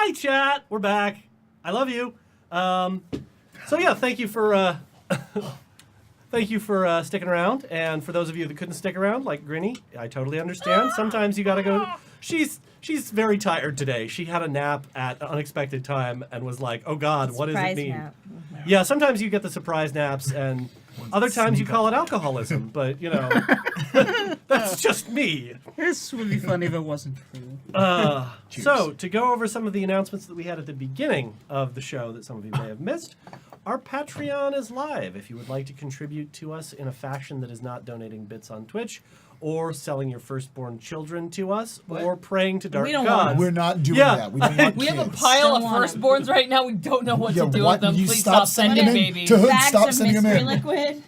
Hi, chat. We're back. I love you. So yeah, thank you for sticking around. And for those of you that couldn't stick around, like Grinny, I totally understand. Sometimes you gotta go. She's very tired today. She had a nap at an unexpected time and was like, "Oh God, what does it mean?" Nap. Yeah, sometimes you get the surprise naps, and other times you call it alcoholism. But you know, that's just me. This would be funny if it wasn't true. So, to go over some of the announcements that we had at the beginning of the show that some of you may have missed, our Patreon is live. If you would like to contribute to us in a fashion that is not donating bits on Twitch, or selling your firstborn children to us, or praying to dark We don't gods. want We're not doing that. We don't want We have a kids. pile of Don't want 'em. firstborns right now. We don't know what to do what? with them. You Please stop sending them in babies. to Hood, Bags stop of sending them mystery in. liquid.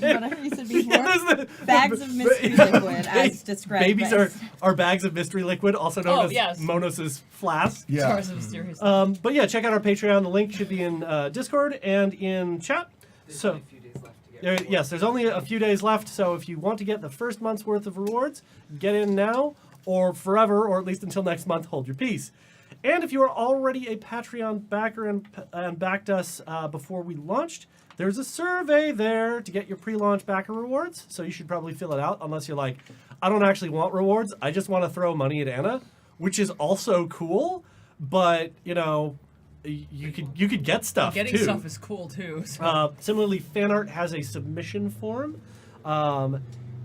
Whatever you said before. Yeah, Bags of mystery liquid, as described. Babies by- are bags of mystery liquid, also known as yes. Monos' flask. Yeah. Stars of mysterious. But yeah, check out our Patreon. The link should be in Discord and in chat. So, yes, there's only a few days left. So if you want to get the first month's worth of rewards, get in now or forever, or at least until next month. Hold your peace. And if you are already a Patreon backer and backed us before we launched, there's a survey there to get your pre-launch backer rewards. So you should probably fill it out, unless you're like, I don't actually want rewards. I just want to throw money at Anna, which is also cool. But you know, you could get stuff Getting too. stuff is cool too. So. Similarly, fan art has a submission form,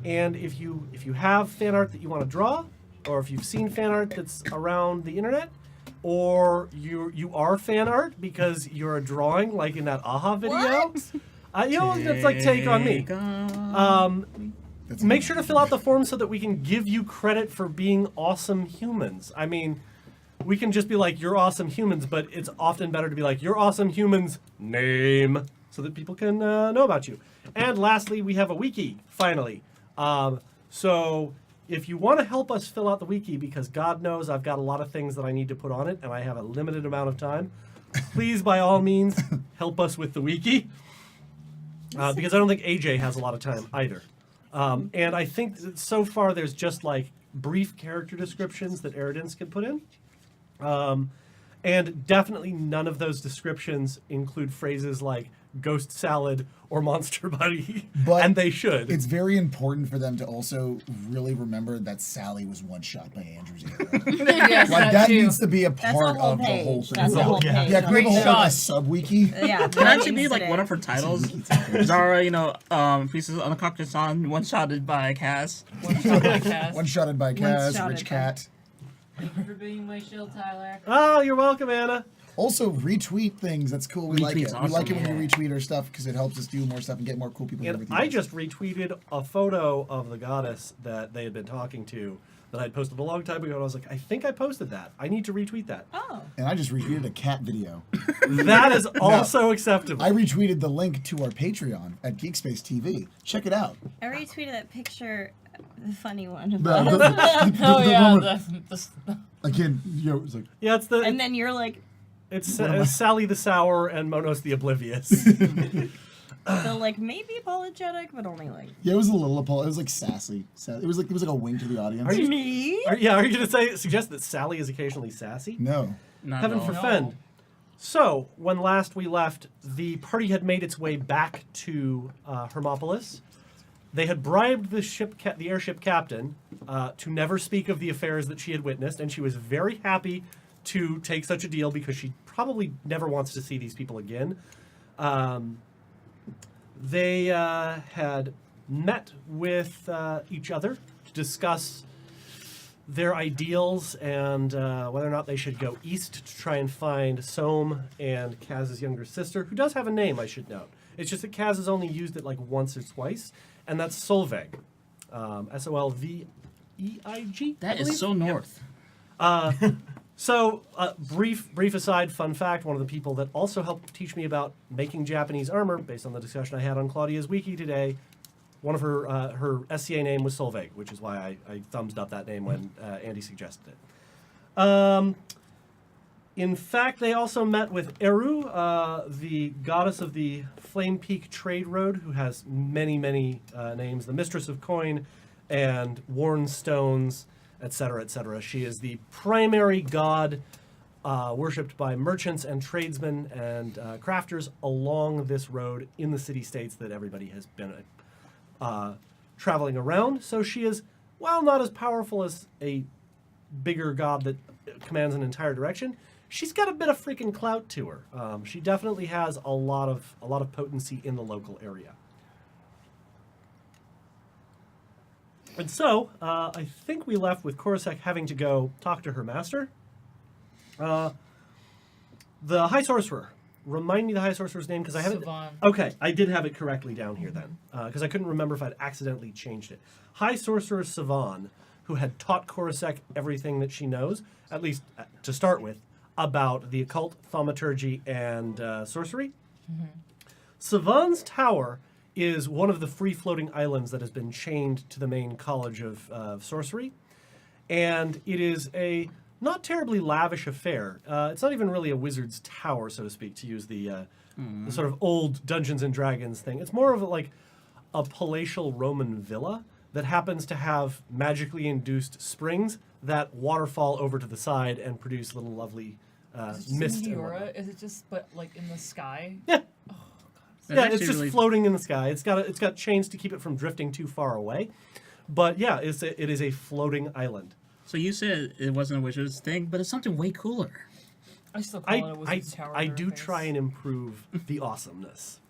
and if you have fan art that you want to draw, or if you've seen fan art that's around the internet, or you are fan art because you're a drawing like in that AHA video, you know, it's like take on me. Make sure to fill out the form so that we can give you credit for being awesome humans. I mean, we can just be like, you're awesome humans, but it's often better to be like, you're awesome humans, name, so that people can know about you. And lastly, we have a wiki, finally. So if you want to help us fill out the wiki, because God knows I've got a lot of things that I need to put on it, and I have a limited amount of time, please, by all means, help us with the wiki. Because I don't think AJ has a lot of time either. And I think that so far there's just like brief character descriptions that Eridins can put in. And definitely none of those descriptions include phrases like ghost salad or monster buddy, But and they should. It's very important for them to also really remember that Sally was one shot by Andrew's arrow. Yes, Like that too. needs to be a That's part a whole of the page. whole thing. That's a whole Yeah. page. Yeah, can we have a Great whole shot. sub wiki? Yeah. Can actually be like incident. one of her titles. Zara, you know, pieces on the cockpit on one shotted by Cass. One shot by Cass. One shotted by Kaz, One-shotted Rich by- Cat. Thank you for being my shield, Tyler. Oh, you're welcome, Anna. Also, retweet things. That's cool. We like it. Retweet's We like it awesome. when you retweet our stuff because it helps us do more stuff and get more cool people. and And everything I else. just retweeted a photo of the goddess that they had been talking to that I'd posted a long time ago, and I was like, I think I posted that. I need to retweet that. Oh. And I just retweeted a cat video. That is also acceptable. I retweeted the link to our Patreon at Geekspace TV. Check it out. I retweeted that picture, the funny one. Of The- us. the- the- Oh the yeah, one where- the again, you know, it's like Yeah, it's the And then you're like, it's Sally the Sour and Monos the Oblivious. so like maybe apologetic, but only like yeah, it was a little it was like sassy. It was like a wink to the audience. Are you- me. Are you gonna suggest that Sally is occasionally sassy? No. Not Heaven at all. forfend. So, when last we left, the party had made its way back to Hermopolis. They had bribed the airship captain to never speak of the affairs that she had witnessed, and she was very happy to take such a deal because she probably never wants to see these people again. They had met with each other to discuss their ideals and whether or not they should go east to try and find Soam and Kaz's younger sister, who does have a name, I should note. It's just that Kaz has only used it like once or twice, and that's Solveig. Solveig. That is so north. So, brief aside, fun fact, one of the people that also helped teach me about making Japanese armor, based on the discussion I had on Claudia's wiki today, one of her SCA name was Solveig, which is why I thumbs up that name when Andy suggested it. In fact, they also met with Eru, the goddess of the Flame Peak Trade Road, who has many names, the Mistress of Coin and Worn Stones, etc., etc. She is the primary god worshipped by merchants and tradesmen and crafters along this road in the city-states that everybody has been traveling around. So she is, while not as powerful as a bigger god that commands an entire direction, she's got a bit of freaking clout to her. She definitely has a lot of potency in the local area. And so, I think we left with Korosek having to go talk to her master. The High Sorcerer. Remind me the High Sorcerer's name, because I haven't... Savan. Okay, I did have it correctly down here then, because I couldn't remember if I'd accidentally changed it. High Sorcerer Savan, who had taught Korosek everything that she knows, at least to start with, about the occult, thaumaturgy, and sorcery. Mm-hmm. Savan's tower is one of the free-floating islands that has been chained to the main college of sorcery, and it is a not terribly lavish affair. It's not even really a wizard's tower, so to speak, to use the sort of old Dungeons and Dragons thing. It's more of a palatial Roman villa that happens to have magically induced springs that waterfall over to the side and produce little lovely mist. and whatnot. Is it just but like in the sky? Yeah. That's Yeah, it's actually just really- floating in the sky. It's got chains to keep it from drifting too far away. But yeah, it is a floating island. So you said it wasn't a wizard's thing, but it's something way cooler. I still call it a wizard's tower. I do try and improve the awesomeness.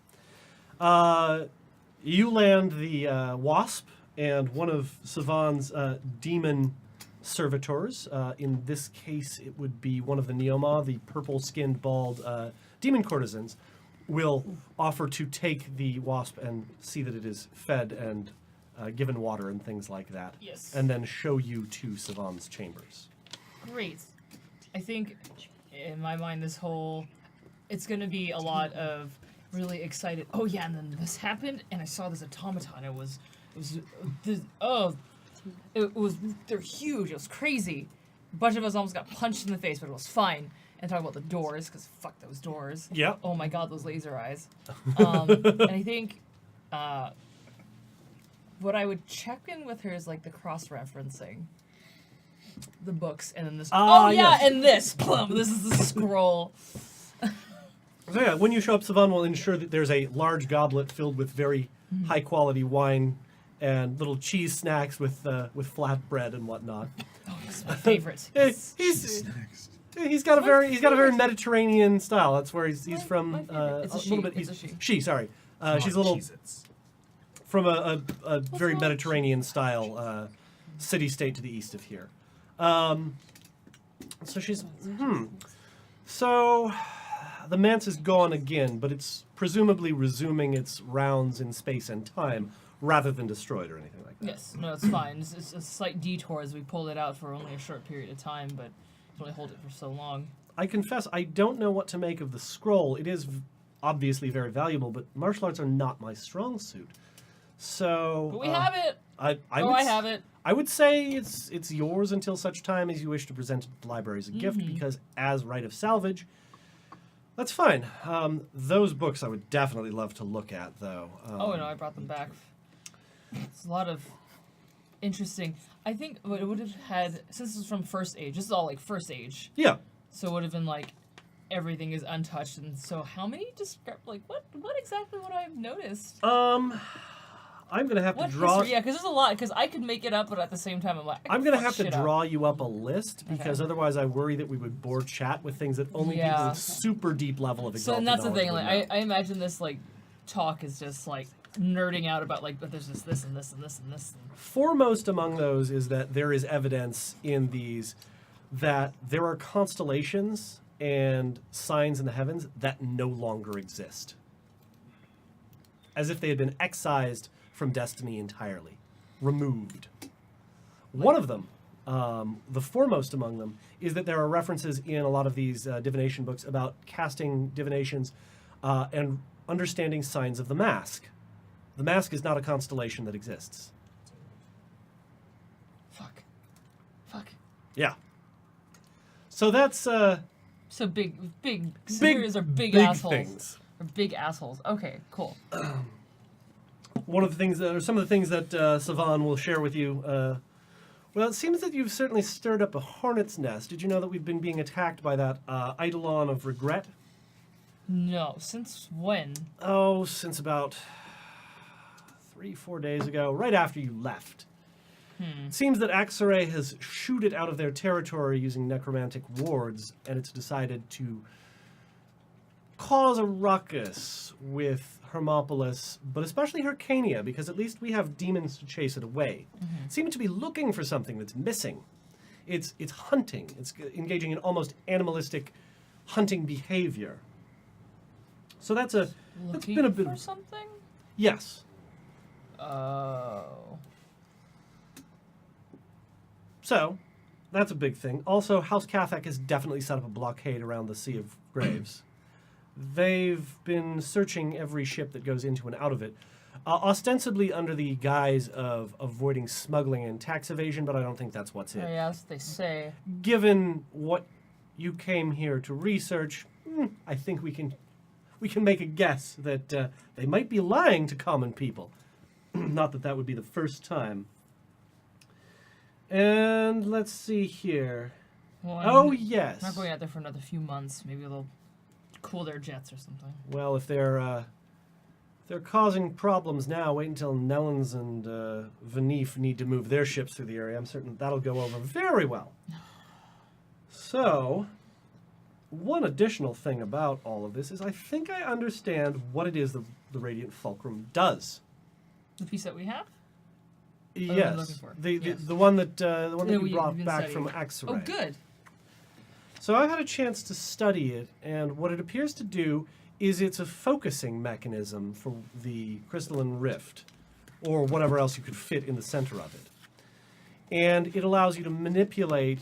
You land the Wasp and one of Savan's demon servitors. In this case, it would be one of the Neoma, the purple-skinned, bald demon courtesans, will offer to take the Wasp and see that it is fed and given water and things like that. Yes. And then show you to Savan's chambers. Great. I think, in my mind, it's going to be a lot of really excited. Oh yeah, and then this happened, and I saw this automaton. They're huge. It was crazy. A bunch of us almost got punched in the face, but it was fine. And talk about the doors, because fuck those doors. Yeah. Oh my god, those laser eyes. And I think what I would check in with her is like the cross-referencing. The books, and then this. Ah, Oh yeah, yes. and this. Plum. This is the scroll. So yeah, when you show up, Savan will ensure that there's a large goblet filled with very high-quality wine and little cheese snacks with flatbread and whatnot. Oh, this is my favorite. He's got a very Mediterranean style. That's where he's from. my favorite. It's a little she. bit. It's a she. She, sorry. She's a little from a very wrong? Mediterranean style city-state to the east of here. So she's So the manse is gone again, but it's presumably resuming its rounds in space and time rather than destroyed or anything like that. Yes, no, it's fine. It's a slight detour as we pulled it out for only a short period of time, but can only hold it for so long. I confess, I don't know what to make of the scroll. It is obviously very valuable, but martial arts are not my strong suit. So But we have it. I I have it. I would say it's yours until such time as you wish to present it to the library as a gift, because as right of salvage, that's fine. Those books I would definitely love to look at, though. Oh no, I brought them back. It's a lot of interesting. I think it would have had, since it's from First Age. This is all like First Age, Yeah. so it would have been like everything is untouched. And so, how many what exactly would I have noticed? I'm gonna have What to draw. history? Yeah, because there's a lot. Because I could make it up, but at the same time, I'm like, I'm gonna fuck have to shit up. draw you up a list because otherwise I worry that we would bore chat with things that only people Yeah. with super deep level of So, exalted and that's the knowledge thing. would Like, know. I imagine this like talk is just like nerding out about like, but there's just this and this and this and this. Foremost among those is that there is evidence in these that there are constellations and signs in the heavens that no longer exist, as if they had been excised from destiny entirely, removed. One of them, the foremost among them, is that there are references in a lot of these divination books about casting divinations and understanding signs of the mask. The mask is not a constellation that exists. Fuck. Yeah. So that's So big Sumerians are big assholes. things. Or big assholes. Okay, cool. One of the things, or some of the things that Savan will share with you Well, it seems that you've certainly stirred up a hornet's nest. Did you know that we've been being attacked by that Eidolon of Regret? No. Since when? Oh, since about 3-4 days ago, right after you left. It seems that Axaray has shooed out of their territory using necromantic wards, and it's decided to cause a ruckus with Hermopolis, but especially Hyrcania, because at least we have demons to chase it away. It seems to be looking for something that's missing. It's hunting. It's engaging in almost animalistic hunting behavior. So that's Looking been a bit for of something? yes. Oh. So, that's a big thing. Also, House Cathak has definitely set up a blockade around the Sea of Graves. They've been searching every ship that goes into and out of it, ostensibly under the guise of avoiding smuggling and tax evasion, but I don't think that's what's it. Yes, they say. Given what you came here to research, I think we can make a guess that they might be lying to common people. Not that that would be the first time. And let's see here. Well, Oh, yes. Not going out there for another few months. Maybe they'll cool their jets or something. Well, if they're causing problems now, wait until Nellens and Vanif need to move their ships through the area. I'm certain that'll go over very well. So, one additional thing about all of this is I think I understand what it is the Radiant Fulcrum does. The piece that we have? Yes, looking for. the Yes. the one that Yeah, you brought been back studying. from Axaray. Oh, good. So I've had a chance to study it, and what it appears to do is it's a focusing mechanism for the crystalline rift, or whatever else you could fit in the center of it. And it allows you to manipulate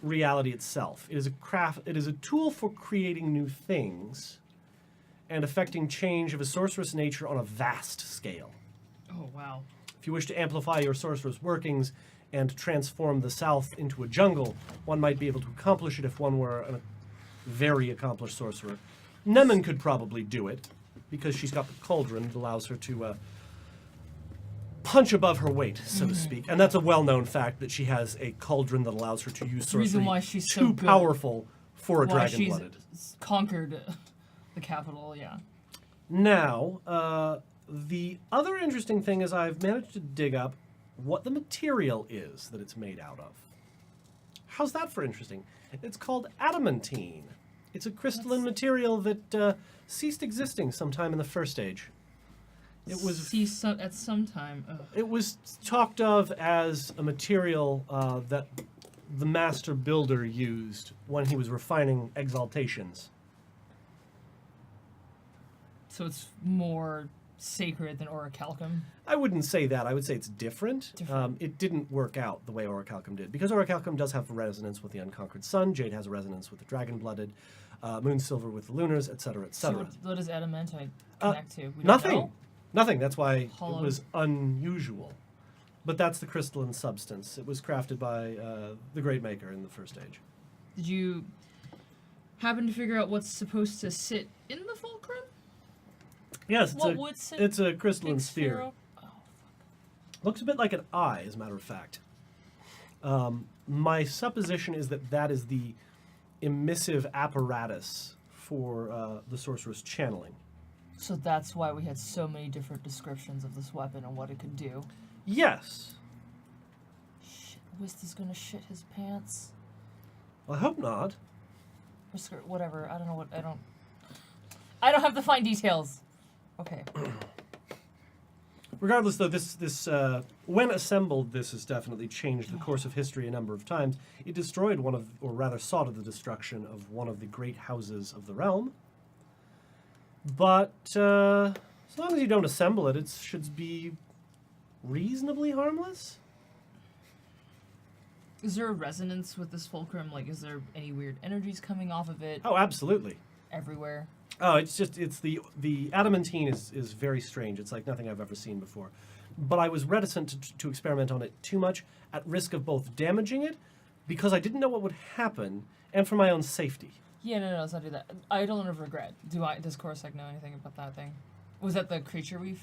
reality itself. It is a tool for creating new things and affecting change of a sorcerous nature on a vast scale. Oh, wow. If you wish to amplify your sorcerer's workings and transform the South into a jungle, one might be able to accomplish it if one were a very accomplished sorcerer. Nemen could probably do it, because she's got the cauldron that allows her to punch above her weight, so to speak. And that's a well-known fact that she has a cauldron that allows her to use the reason sorcery why she's so too good. powerful for a Why she's dragon-blooded. conquered the capital, yeah. Now, the other interesting thing is I've managed to dig up what the material is that it's made out of. How's that for interesting? It's called adamantine. It's a crystalline material that ceased existing sometime in the First Age. It was at some time. Ugh. it was talked of as a material that the master builder used when he was refining exaltations. So it's more sacred than orichalcum. I wouldn't say that. I would say it's different. Different. It didn't work out the way orichalcum did. Because orichalcum does have a resonance with the unconquered sun, jade has a resonance with the dragon-blooded, moonsilver with the lunars, etc., So etc. what does adamantite connect to? We don't Nothing. know? Nothing. That's why Hollow. it was unusual. But that's the crystalline substance. It was crafted by the Great Maker in the First Age. Did you happen to figure out what's supposed to sit in the fulcrum? Yes, What would sit? it's a crystalline Big sphere. sphero? Oh, Looks a bit like an eye, as a matter of fact. My supposition is that that is the emissive apparatus for the sorcerer's channeling. so that's why we had so many different descriptions of this weapon and what it could do. Yes. Shit, Whist is gonna shit his pants. Well, I hope not. Whisker, whatever. I don't know what. I don't have the fine details. Okay. Regardless, though, this when assembled, this has definitely changed the course of history a number of times. It destroyed one of, or rather sought the destruction of one of the great houses of the realm. But as long as you don't assemble it, it should be reasonably harmless. Is there a resonance with this fulcrum? Like, is there any weird energies coming off of it Oh, absolutely. everywhere? Oh, it's the adamantine is very strange. It's like nothing I've ever seen before. But I was reticent to experiment on it too much, at risk of both damaging it, because I didn't know what would happen, and for my own safety. Yeah, no, let's not do that. Eidolon of Regret. Does Corsac know anything about that thing? Was that the creature we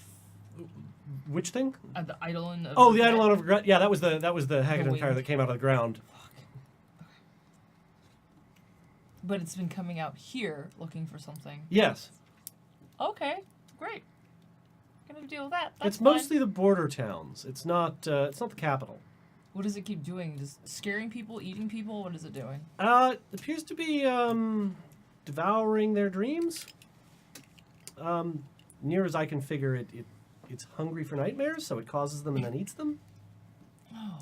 Which thing? The Eidolon of Oh, the Regret. Eidolon of Regret. Yeah, that was the Haggadon wing. fire that came out of the ground. But it's been coming out here looking for something. Yes. Okay, great. Gonna deal with that. That's It's fine. mostly the border towns. It's not the capital. What does it keep doing? Just scaring people, eating people? What is it doing? It appears to be devouring their dreams. Near as I can figure it's hungry for nightmares, so it causes them and then eats them. Oh,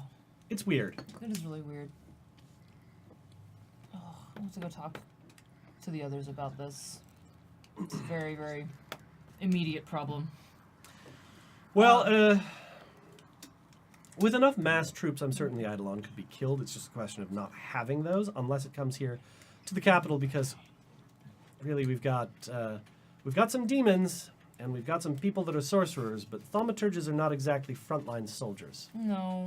It's weird. that is really weird. Oh, I have to go talk to the others about this. It's a very, very immediate problem. Well, with enough mass troops, I'm certain the Eidolon could be killed. It's just a question of not having those, unless it comes here to the capital, because really we've got some demons, and we've got some people that are sorcerers, but thaumaturges are not exactly frontline soldiers. No.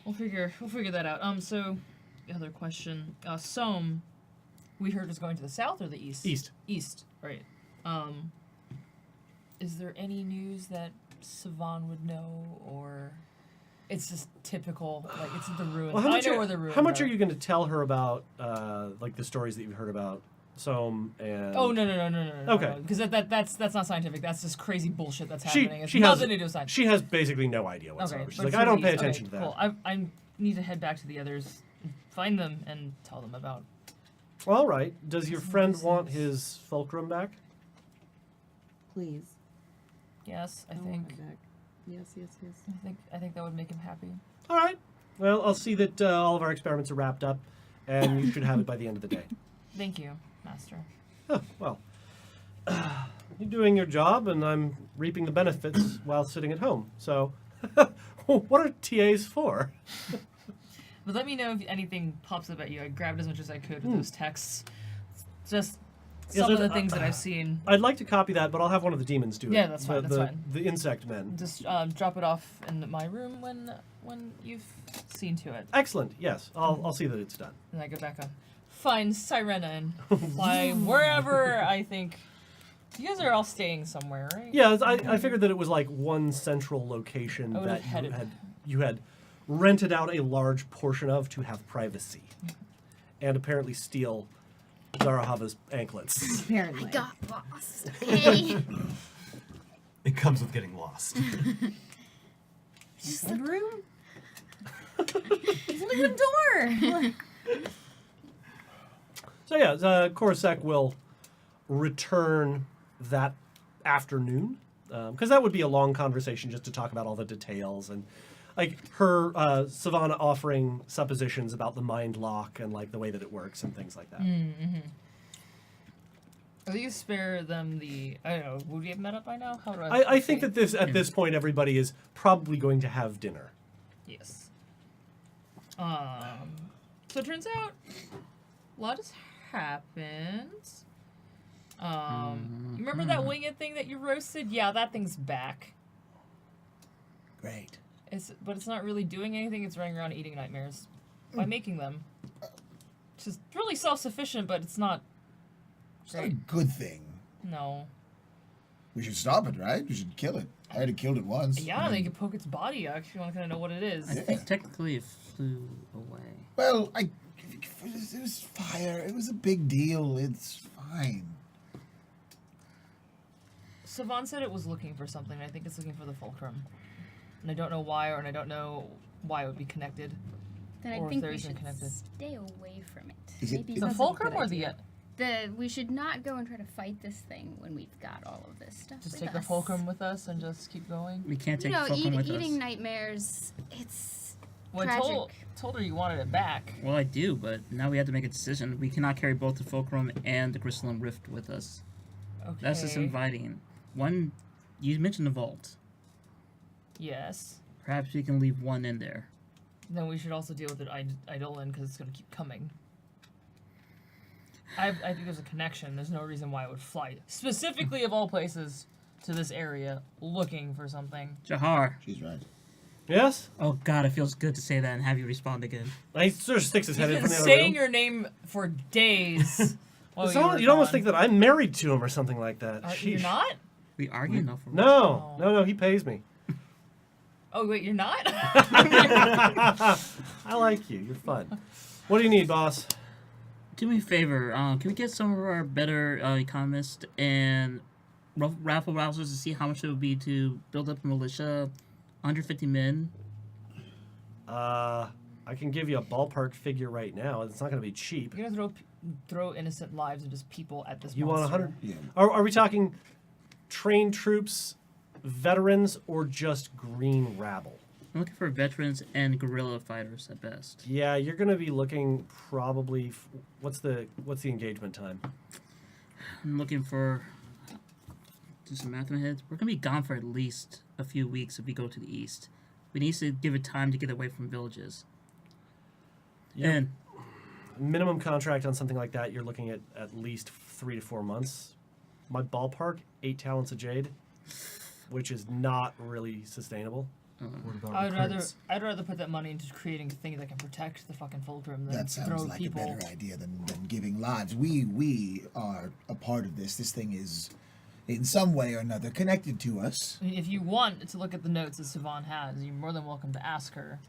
We'll figure that out. So the other question, Somme, we heard is going to the south or the east? East. Right. Is there any news that Savan would know, or it's just typical, like it's the ruins? Well, I know where the ruins how much are you going to tell her about, like the stories that you've heard about Somme and? Oh no. Okay. Because that's not scientific. That's just crazy bullshit that's happening. It's she nothing has to do with science. she has basically no idea whatsoever. Okay, She's but like, for I don't the pay east- attention okay, to that. Cool. I need to head back to the others, find them, and tell them about. All right. Does your friend makes want sense. his fulcrum back? Please. Yes, I want think. it back. Yes. I think that would make him happy. All right. Well, I'll see that all of our experiments are wrapped up, and you should have it by the end of the day. Thank you, Master. Oh, well, you're doing your job, and I'm reaping the benefits while sitting at home. So, what are TAs for? But let me know if anything pops up at you. I grabbed as much as I could with those texts. Just some of the things that I've seen. I'd like to copy that, but I'll have one of the demons do it. Yeah, that's fine, that's fine. The insect men. Just drop it off in my room when you've seen to it. Excellent. Yes, I'll see that it's done. And I go back on. Find Sirena and fly wherever I think. You guys are all staying somewhere, right? Yeah, I figured that it was like one central location I would've that headed- you had rented out a large portion of to have privacy, and apparently steal Zarahava's anklets. Apparently. Got lost. Hey. It comes with getting lost. Just the room? There's only one door. So yeah, Korosek will return that afternoon, because that would be a long conversation just to talk about all the details and like her Savannah offering suppositions about the mind lock and like the way that it works and things like that. At least spare them the. I don't know. Would we have met up by now? How do I think that at this point everybody is probably going to have dinner. Yes. So it turns out a lot has happened. You remember that winged thing that you roasted? Yeah, that thing's back. Great. But it's not really doing anything. It's running around eating nightmares by making them. Which is really self-sufficient, but it's not. It's not a Great. good thing. No. We should stop it, right? We should kill it. I already killed it once. Yeah, they could poke its body out if you want to kind of know what it is. I think technically it flew away. Well, it was fire. It was a big deal. It's fine. Savan said it was looking for something. I think it's looking for the fulcrum. And I don't know why, and I don't know why it would be connected. Then Or I if think there we isn't should connected. stay away from it. Is it- Maybe is The Sounds like a fulcrum good or the... idea. we should not go and try to fight this thing when we've got all of this stuff. Just with take the us. fulcrum with us and just keep going? We can't You take know, Fulcrum with eating us. nightmares. It's Well, I tragic. told her you wanted it back. Well, I do, but now we have to make a decision. We cannot carry both the Fulcrum and the Crystalline Rift with us. Okay. That's just inviting. One, you mentioned the vault. Yes. Perhaps we can leave one in there. Then we should also deal with the Eidolon because it's going to keep coming. I think there's a connection. There's no reason why it would fly, specifically of all places, to this area looking for something. Jahar. She's right. Yes, Oh God, it feels good to say that and have you respond again. he sort of sticks his head He's in been from the other saying room. your name for days. while It's you almost- were you'd almost gone. think that I'm married to him or something like that. You're Sheesh. not? We argue enough. For No, he pays me. Oh wait, you're not? I like you. You're fun. What do you need, boss? Do me a favor. Can we get some of our better economists and raffle rousers to see how much it would be to build up a militia? 150 men. I can give you a ballpark figure right now. It's not going to be cheap. You're gonna throw innocent lives and just people at this You monster. want 100? Yeah. Are we talking trained troops, veterans, or just green rabble? I'm looking for veterans and guerrilla fighters at best. Yeah, you're going to be looking probably. What's the engagement time? I'm looking for. Do some math in my head. We're gonna be gone for at least a few weeks if we go to the east. We need to give it time to get away from villages. Yeah. And Minimum contract on something like that, you're looking at least 3 to 4 months. My ballpark, 8 talents of jade, which is not really sustainable. What about I'd rather put that money into creating a thing that can protect the fucking fulcrum than That sounds throw like people. a better idea than giving lives. We are a part of this. This thing is, in some way or another, connected to us. I mean, if you want to look at the notes that Siobhan has, you're more than welcome to ask her.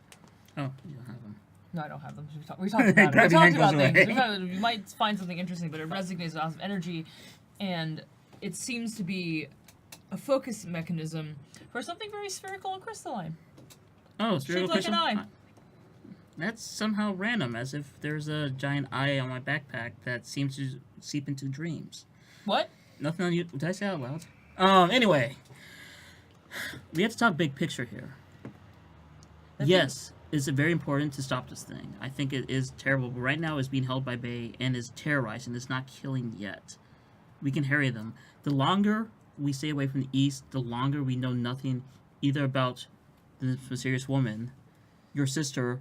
oh, you don't have them. No, I don't have them. We talked about it. We Grabbing talked hand about goes things. away. You might find something interesting, but it resonates with of energy, and it seems to be a focus mechanism for something very spherical and crystalline. Oh, Shaped spiritual like an crystal? eye. That's somehow random, as if there's a giant eye on my backpack that seems to seep into dreams. What? Nothing on you. Did I say that out loud? Anyway. We have to talk big picture here. Yes, it's very important to stop this thing. I think it is terrible, but right now it's being held by Bay and is terrorizing. It's not killing yet. We can harry them. The longer we stay away from the east, the longer we know nothing either about the mysterious woman, your sister,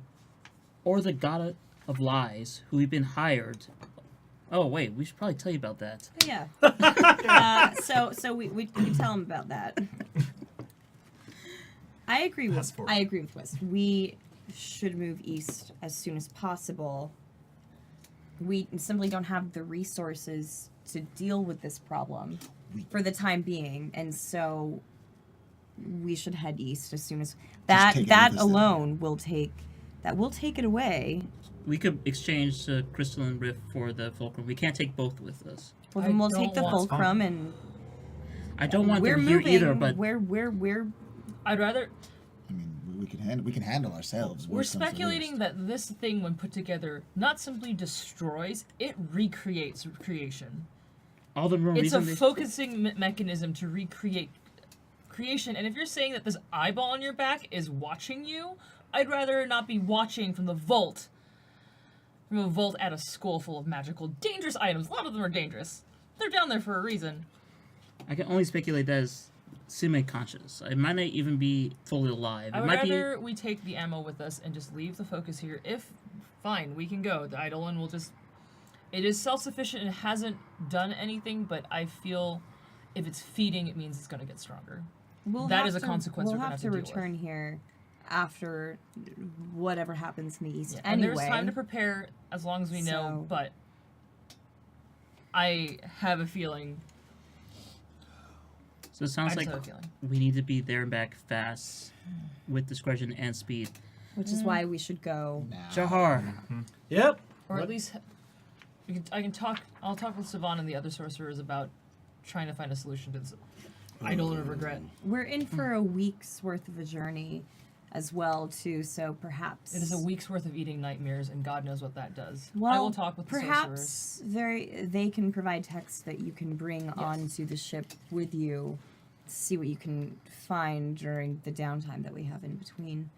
or the god of lies who we've been hired. Oh wait, we should probably tell you about that. Yeah. So we tell him about that. I agree with Passport. West. We should move east as soon as possible. We simply don't have the resources to deal with this problem for the time being, and so we should head east as soon as that. take it That with us then. alone will take it away. We could exchange the crystalline rift for the fulcrum. We can't take both with us. Well, I then we'll don't take the want- fulcrum, and I don't want we're them here moving. either, but We're I'd rather. I mean, we can handle ourselves. We're worst comes to speculating worst. that this thing, when put together, not simply destroys, it recreates creation. all the more It's a reason they- focusing mechanism to recreate creation. And if you're saying that this eyeball on your back is watching you, I'd rather not be watching from the vault. From a vault at a school full of magical, dangerous items. A lot of them are dangerous. They're down there for a reason. I can only speculate that is semi-conscious. It might not even be fully alive. I It would might rather we take the ammo with us and just leave the focus here. If, fine, we can go. The Eidolon will just... It is self-sufficient and hasn't done anything, but I feel if it's feeding, it means it's going to get stronger. That That is is a consequence We'll we're gonna have have to to deal with. return here after whatever happens in the east. Yeah, Anyway, and there's time to prepare as long as we know, So- but I have a feeling. So it sounds I just like have a feeling. we need to be there and back fast with discretion and speed. which is why we should go. Now. Jahar, Yep. Or What? at least I'll talk with Siobhan and the other sorcerers about trying to find a solution to this Eidolon of regret. We're in for a week's worth of a journey, as well too. So perhaps It is a week's worth of eating nightmares, and God knows what that does. Well, I will talk with the sorcerers. perhaps they can provide text that you can bring onto the ship with you. See what you can find during the downtime that we have in between.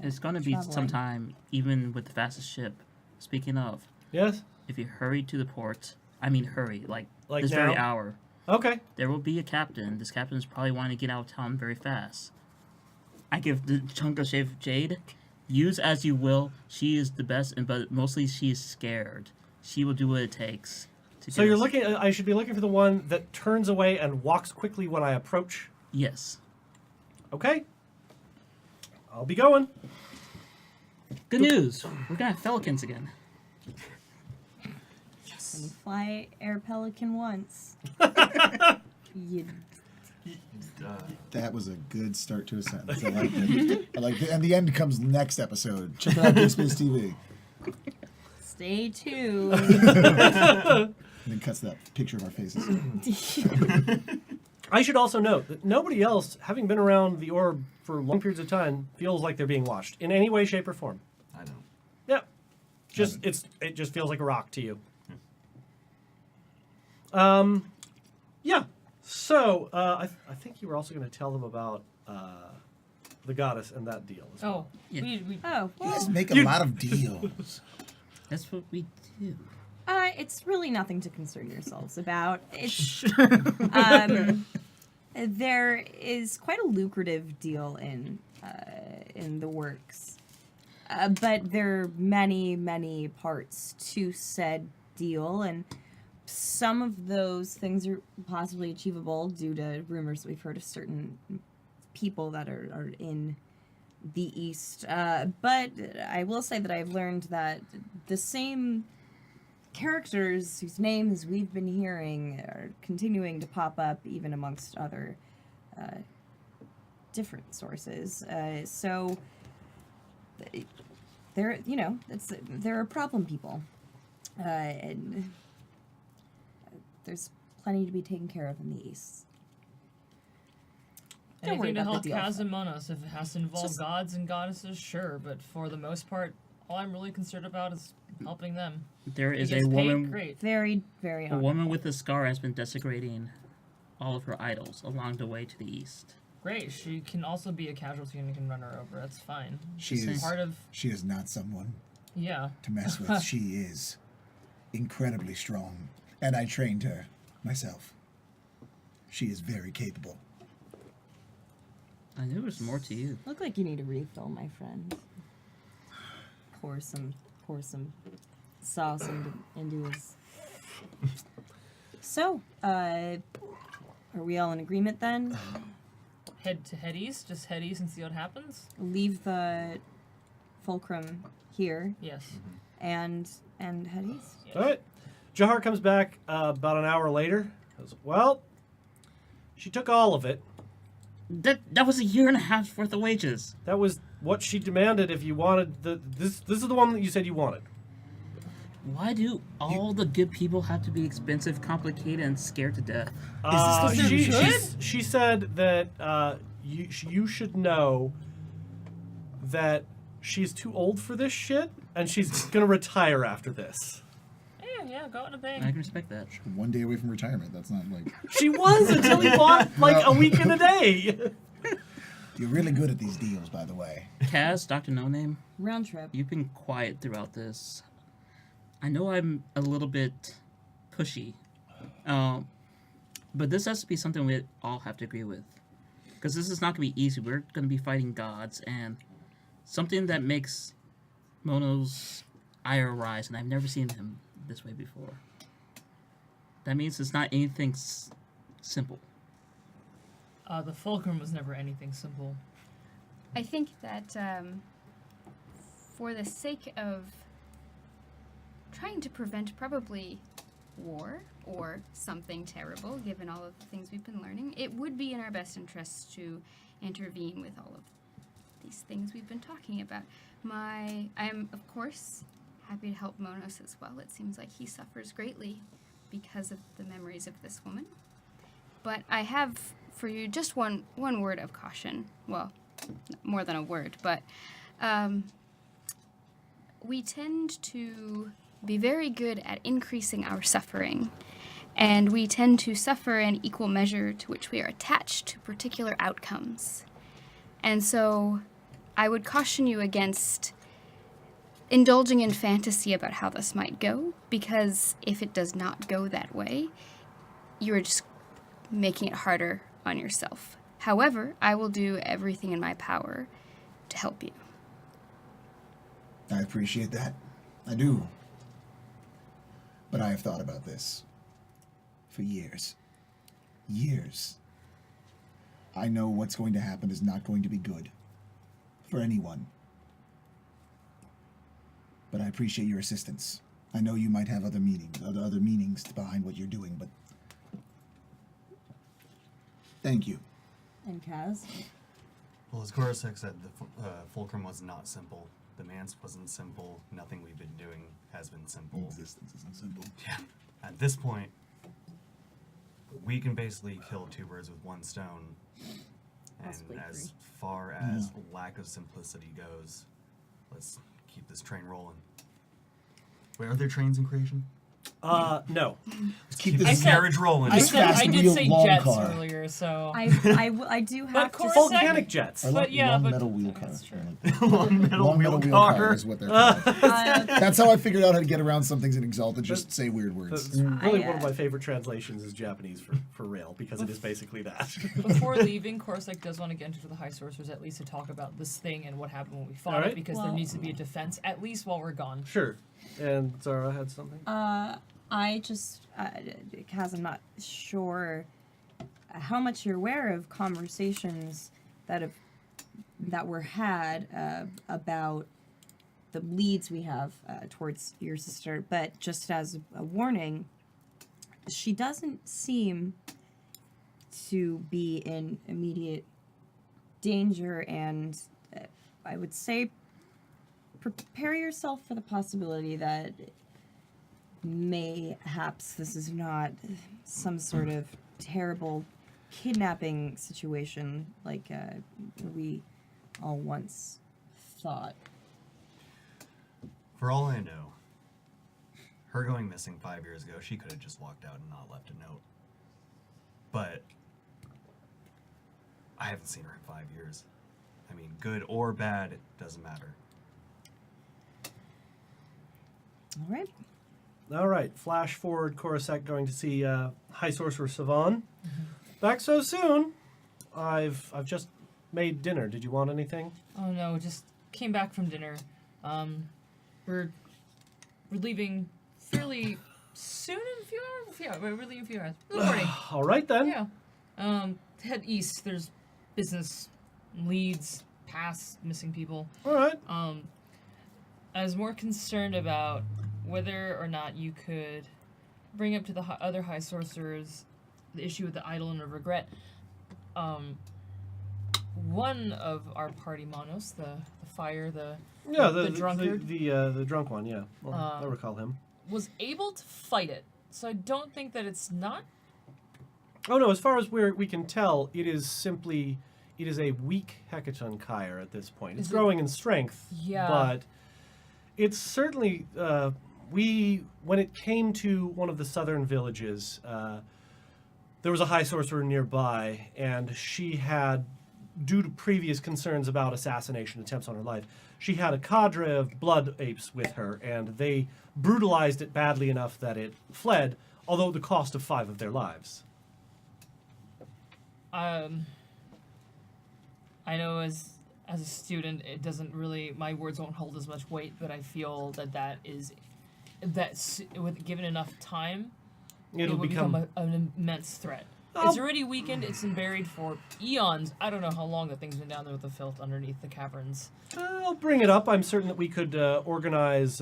it's going to be traveling. sometime, even with the fastest ship. Speaking of, Yes. if you hurry to the port, hurry, like Like this very now? hour, Okay. there will be a captain. This captain is probably wanting to get out of town very fast. I give the chunk of shave Jade. Use as you will. She is the best, but mostly she is scared. She will do what it takes. To So get you're us- looking. I should be looking for the one that turns away and walks quickly when I approach. Yes. Okay. I'll be going. Good news. We're gonna have Pelicans again. Can fly air pelican once. You That was a good start to a sentence. I like it. I like it. And the end comes next episode. Check out Big Space TV. Stay tuned. And then cuts that picture of our faces. I should also note that nobody else, having been around the orb for long periods of time, feels like they're being watched in any way, shape, or form. I know. Yep. It just feels like a rock to you. Yeah. So I think you were also going to tell them about the goddess and that deal as well. Oh, Yeah. we Oh, You guys well, make a lot of deals. That's what we do. it's really nothing to concern yourselves about. It's there is quite a lucrative deal in the works, but there are many parts to said deal, and some of those things are possibly achievable due to rumors that we've heard of certain people that are in the East. But I will say that I've learned that the same characters whose names we've been hearing are continuing to pop up even amongst other different sources. So they're, there are problem people. And there's plenty to be taken care of in the East. Don't worry anything to about the help deal. Kaz and Monos. If it has to involve Just- gods and goddesses, sure. But for the most part, all I'm really concerned about is helping them. There He is gets a paid, woman. great. Very, very A honorable. woman with a scar has been desecrating all of her idols along the way to the east. Great. She can also be a casualty and you can run her over. That's fine. She Just is, Part of she is not someone yeah. to mess with. She is incredibly strong. And I trained her myself. She is very capable. I knew there was more to you. Look like you need a refill, my friend. Pour some sauce into his. So, are we all in agreement then? Head to head east. Just head east and see what happens. Leave the fulcrum here Yes. and head east. Yes. All right. Jahar comes back about an hour later. Goes, well, she took all of it. That was a year and a half's worth of wages. That was what she demanded if you wanted this is the one that you said you wanted. Why do all the good people have to be expensive, complicated, and scared to death? Because they're good? She said that you should know that she's too old for this shit and she's gonna retire after this. Yeah, go out and I bang. can respect that. One day away from retirement. That's not like... She was until he bought like a week and a day. You're really good at these deals, by the way. Kaz, Dr. No Name, Round trip. you've been quiet throughout this. I know I'm a little bit pushy, but this has to be something we all have to agree with. Because this is not going to be easy. We're going to be fighting gods, and something that makes Mono's ire rise, and I've never seen him this way before. That means it's not anything simple. The fulcrum was never anything simple. I think that for the sake of trying to prevent probably war or something terrible, given all of the things we've been learning, it would be in our best interests to intervene with all of these things we've been talking about. I am, of course, happy to help Monos as well. It seems like he suffers greatly because of the memories of this woman. But I have for you just one word of caution. Well, more than a word, but we tend to be very good at increasing our suffering, and we tend to suffer in equal measure to which we are attached to particular outcomes. And so I would caution you against indulging in fantasy about how this might go, because if it does not go that way, you are just making it harder on yourself. However, I will do everything in my power to help you. I appreciate that. I do. But I have thought about this for years. Years. I know what's going to happen is not going to be good for anyone. But I appreciate your assistance. I know you might have other meanings behind what you're doing, but thank you. And Kaz? Well, as Korosek said, the fulcrum was not simple. The manse wasn't simple. Nothing we've been doing has been simple. Existence isn't simple. Yeah. At this point, we can basically kill two birds with one stone. And Possibly as three. far as lack of simplicity goes, let's keep this train rolling. Wait, are there trains in creation? No. Let's keep This this. carriage rolling. I This said fast I did wheel say long jets car. earlier, so I do have to course, say, Volcanic jets. I like yeah, long but- metal wheel car. that's true. Long metal Long wheel metal wheel car. car is what they're called. uh, That's how I figured out how to get around some things in Exalted. Just say weird words. That's really I, one of my favorite translations is Japanese for rail, because it is basically that. Before leaving, Corsac does want to get into the High Sorcerers at least to talk about this thing and what happened when we fought Alright. it, because there Well- needs to be a defense at least while we're gone. Sure. And Zara had something? I just, Kaz, I'm not sure how much you're aware of conversations that were had about the leads we have towards your sister, but just as a warning, she doesn't seem to be in immediate danger, and I would say prepare yourself for the possibility that mayhaps this is not some sort of terrible kidnapping situation like we all once thought. For all I know, her going missing 5 years ago, she could have just walked out and not left a note. But I haven't seen her in 5 years. I mean, good or bad, it doesn't matter. All right. All right. Flash forward, Coruscant going to see High Sorcerer Savan. Back so soon. I've just made dinner. Did you want anything? Oh no, just came back from dinner. We're leaving fairly soon in a few hours. Yeah, we're leaving in a few hours. In the morning. All right then. Yeah. Head east. There's business, leads, past missing people. All right. I was more concerned about whether or not you could bring up to the other high sorcerers the issue with the idol and the regret. One of our party monos, the fire, the drunkard, the drunk one. Yeah, well, I recall him. was able to fight it. So I don't think that it's not. Oh no, as far as we can tell, it is a weak Hecaton Kyre at this point. It's Is it- growing in strength, Yeah. but it's certainly when it came to one of the southern villages, there was a high sorcerer nearby, and she had, due to previous concerns about assassination attempts on her life, she had a cadre of blood apes with her, and they brutalized it badly enough that it fled, although at the cost of 5 of their lives. I know as a student, it doesn't really, my words won't hold as much weight, but I feel that's with given enough time, it will become an immense threat. It's already weakened. It's been buried for eons. I don't know how long that thing's been down there with the filth underneath the caverns. I'll bring it up. I'm certain that we could organize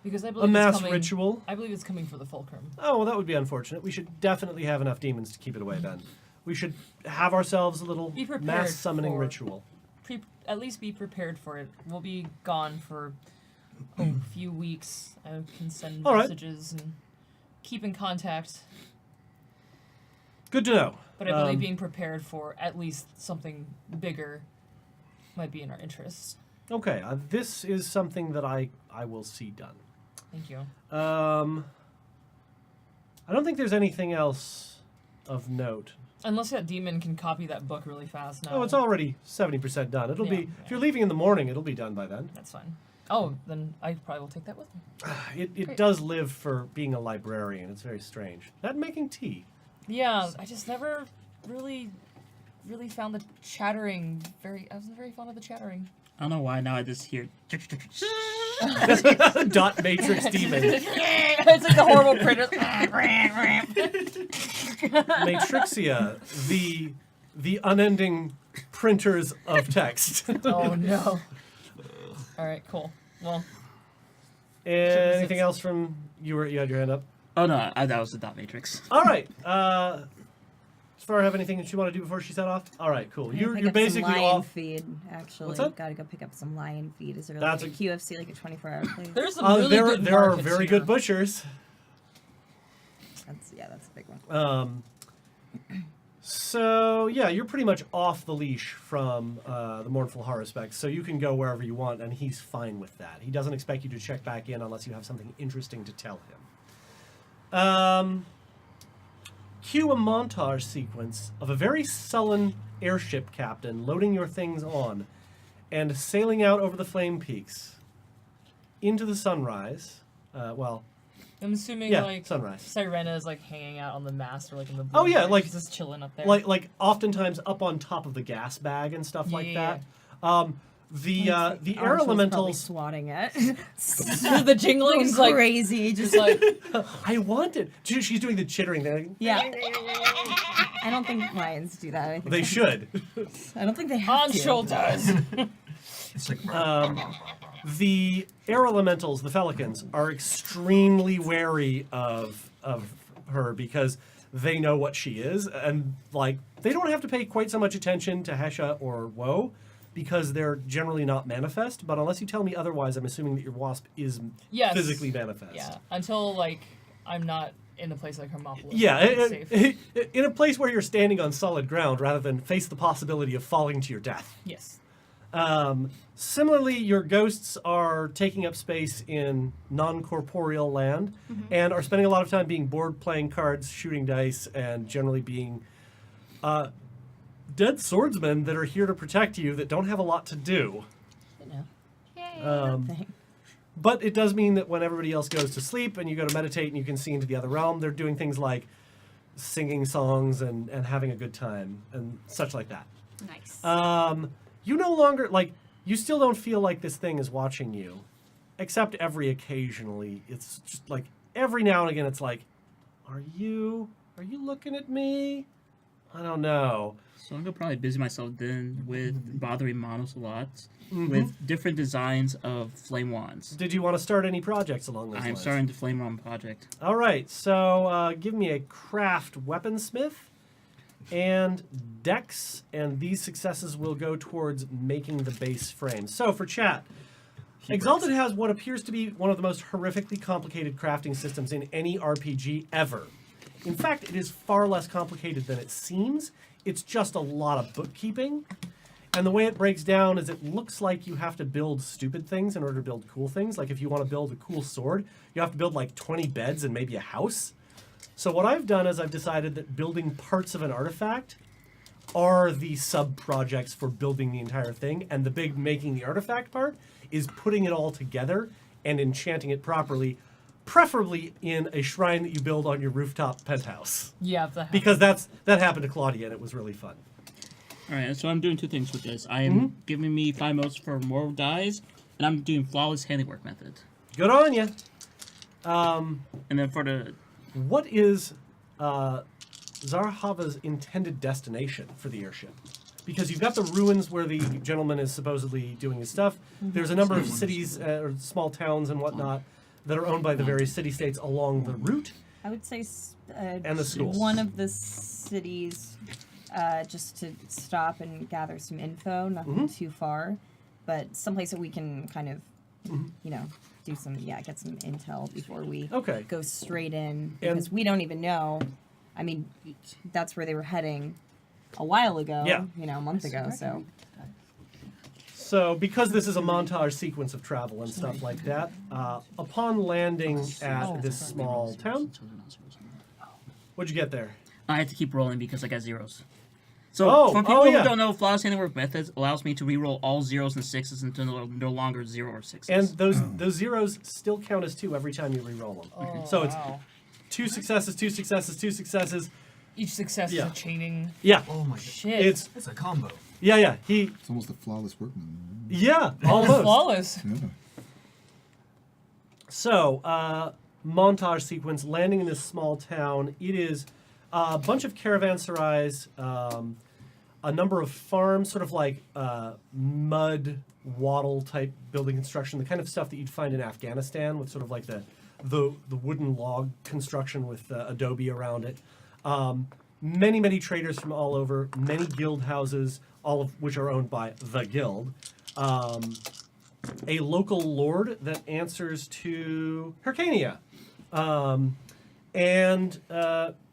Because I a believe mass it's coming, ritual. I believe it's coming for the fulcrum. Oh, well, that would be unfortunate. We should definitely have enough demons to keep it away then. We should have ourselves a little Be prepared mass summoning for- ritual. At least be prepared for it. We'll be gone for a few weeks. I can send All right. messages and keep in contact. Good to know. But I believe being prepared for at least something bigger might be in our interest. Okay, this is something that I will see done. Thank you. I don't think there's anything else of note. Unless that demon can copy that book really fast now. Oh, it's already 70% done. It'll Yeah, be, yeah. if you're leaving in the morning, it'll be done by then. That's fine. Oh, then I probably will take that with me. It Great. does live for being a librarian. It's very strange. That and making tea. Yeah, I just never really found the chattering I wasn't very fond of the chattering. I don't know why now I just hear. Dot matrix demon. It's like the horrible printer. Matrixia, the unending printers of text. Oh no. Alright, cool. Well, Anything else from you? You had your hand up. Oh no, that was the dot matrix. All right. Safari have anything that you want to do before she set off? All right, cool. You're Pick up basically some lion off. feed. Actually, What's that? gotta go pick up some lion feed. Is there That's like a QFC, like a 24-hour place? There's some really good There are markets very here. good butchers. That's a big one. So yeah, you're pretty much off the leash from the Mournful Haruspex, so you can go wherever you want, and he's fine with that. He doesn't expect you to check back in unless you have something interesting to tell him. Cue a montage sequence of a very sullen airship captain loading your things on and sailing out over the flame peaks into the sunrise. I'm assuming Yeah, like sunrise. Sirena is like hanging out on the mast or like in the. Oh, yeah, bridge, like- just chilling up there. Like oftentimes up on top of the gas bag and stuff like Yeah. that. The air Arsenal's probably elementals. swatting it. the jingling is like crazy. just like I want it. She's doing the chittering thing. Yeah. I don't think lions do that. I think They should. I don't think they have on to. shoulders. It's like The air elementals, the Felicans, are extremely wary of her because they know what she is, and like they don't have to pay quite so much attention to Hesha or Woe because they're generally not manifest. But unless you tell me otherwise, I'm assuming that your wasp is Yes. physically manifest. Yeah, until like I'm not in a place like Hermopolis. Yeah, it's safe. in a place where you're standing on solid ground rather than face the possibility of falling to your death. Yes. Similarly, your ghosts are taking up space in non-corporeal land and are spending a lot of time being bored, playing cards, shooting dice, and generally being dead swordsmen that are here to protect you that don't have a lot to do. You know. Yay. But it does mean that when everybody else goes to sleep and you go to meditate and you can see into the other realm, they're doing things like singing songs and having a good time and such like that. Nice. You no longer, like, you still don't feel like this thing is watching you, except every occasionally. It's just like, every now and again, it's like, are you looking at me? I don't know. So I'm gonna probably busy myself then with bothering monoslots Mm-hmm. with different designs of flame wands. Did you want to start any projects along those I'm lines? starting the flame wand project. All right, so give me a craft weaponsmith and dex, and these successes will go towards making the base frame. So for chat, Exalted has what appears to be one of the most horrifically complicated crafting systems in any RPG ever. In fact, it is far less complicated than it seems. It's just a lot of bookkeeping. And the way it breaks down is it looks like you have to build stupid things in order to build cool things. Like if you want to build a cool sword, you have to build like 20 beds and maybe a house. So what I've done is I've decided that building parts of an artifact are the sub-projects for building the entire thing. And the big making the artifact part is putting it all together and enchanting it properly, preferably in a shrine that you build on your rooftop penthouse. Yeah, if that happens. Because that happened to Claudia and it was really fun. All right, so I'm doing two things with this. I am giving me 5 modes for more dies, and I'm doing flawless handiwork method. Good on you. And then for the What is Zarhava's intended destination for the airship? Because you've got the ruins where the gentleman is supposedly doing his stuff. There's a number of cities or small towns and whatnot that are owned by the various city-states along the route. I would say And the schools. one of the cities, just to stop and gather some info, nothing too far, but someplace that we can kind of, do some, get some intel before we Okay. go straight in, because we don't even know. I mean, that's where they were heading a while ago, Yeah. a month ago, so. So, because this is a montage sequence of travel and stuff like that, upon landing at this small town, what'd you get there? I had to keep rolling because I got zeros. So Oh, for people oh, yeah. who don't know, flawless handiwork methods allows me to reroll all zeros and sixes until no longer 0 or 6s. And those zeros still count as 2 every time you re-roll them. Oh, So it's wow. 2 successes, 2 successes, 2 successes. Each success Yeah. is a chaining. Yeah, oh my god. Shit. it's a combo. yeah. It's almost a flawless workman. Yeah, Almost almost. flawless. Yeah. So, montage sequence, landing in this small town. It is a bunch of caravanserais, a number of farms, sort of like mud wattle type building construction, the kind of stuff that you'd find in Afghanistan with sort of like the wooden log construction with adobe around it. many traders from all over, many guild houses, all of which are owned by the guild. A local lord that answers to Hyrcania. And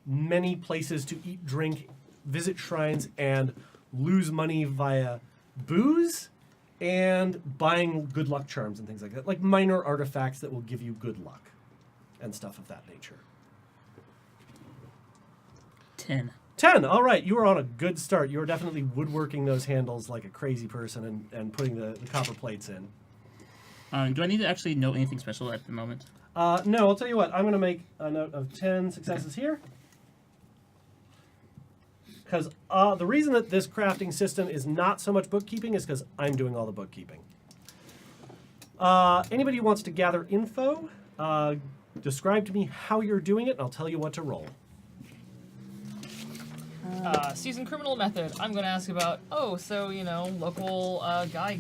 many places to eat, drink, visit shrines, and lose money via booze and buying good luck charms and things like that. Like minor artifacts that will give you good luck and stuff of that nature. 10. 10. All right, you are on a good start. You are definitely woodworking those handles like a crazy person and putting the copper plates in. Do I need to actually know anything special at the moment? No, I'll tell you what. I'm going to make a note of 10 successes here. Because the reason that this crafting system is not so much bookkeeping is because I'm doing all the bookkeeping. Anybody who wants to gather info, describe to me how you're doing it, and I'll tell you what to roll. Seasoned criminal method. I'm going to ask about, local guy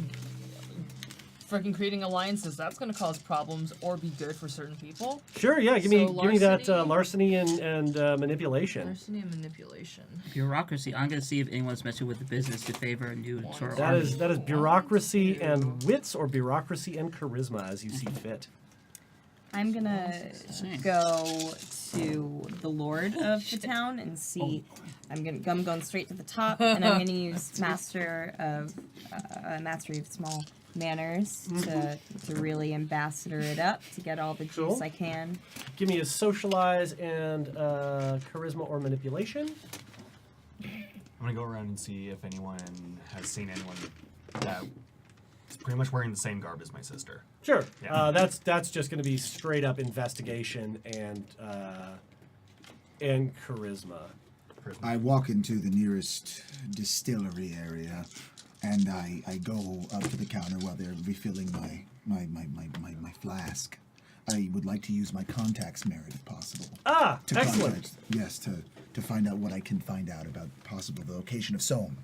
freaking creating alliances. That's going to cause problems or be good for certain people. Sure, yeah. Give me that larceny? larceny and manipulation. Larceny and manipulation. Bureaucracy. I'm going to see if anyone's messing with the business to favor a new sort of That army. is bureaucracy and wits, or bureaucracy and charisma, as you see fit. I'm gonna go to the lord of the town and see. I'm going straight to the top, and I'm gonna use mastery of small manners to really ambassador it up to get all the juice Cool. I can. Give me a socialize and charisma or manipulation. I'm gonna go around and see if anyone has seen anyone that is pretty much wearing the same garb as my sister. Sure. Yeah. That's just going to be straight up investigation and charisma. I walk into the nearest distillery area, and I go up to the counter while they're refilling my flask. I would like to use my contacts merit if possible. Ah, To excellent. contact, yes, to find out what I can find out about possible the location of Somme.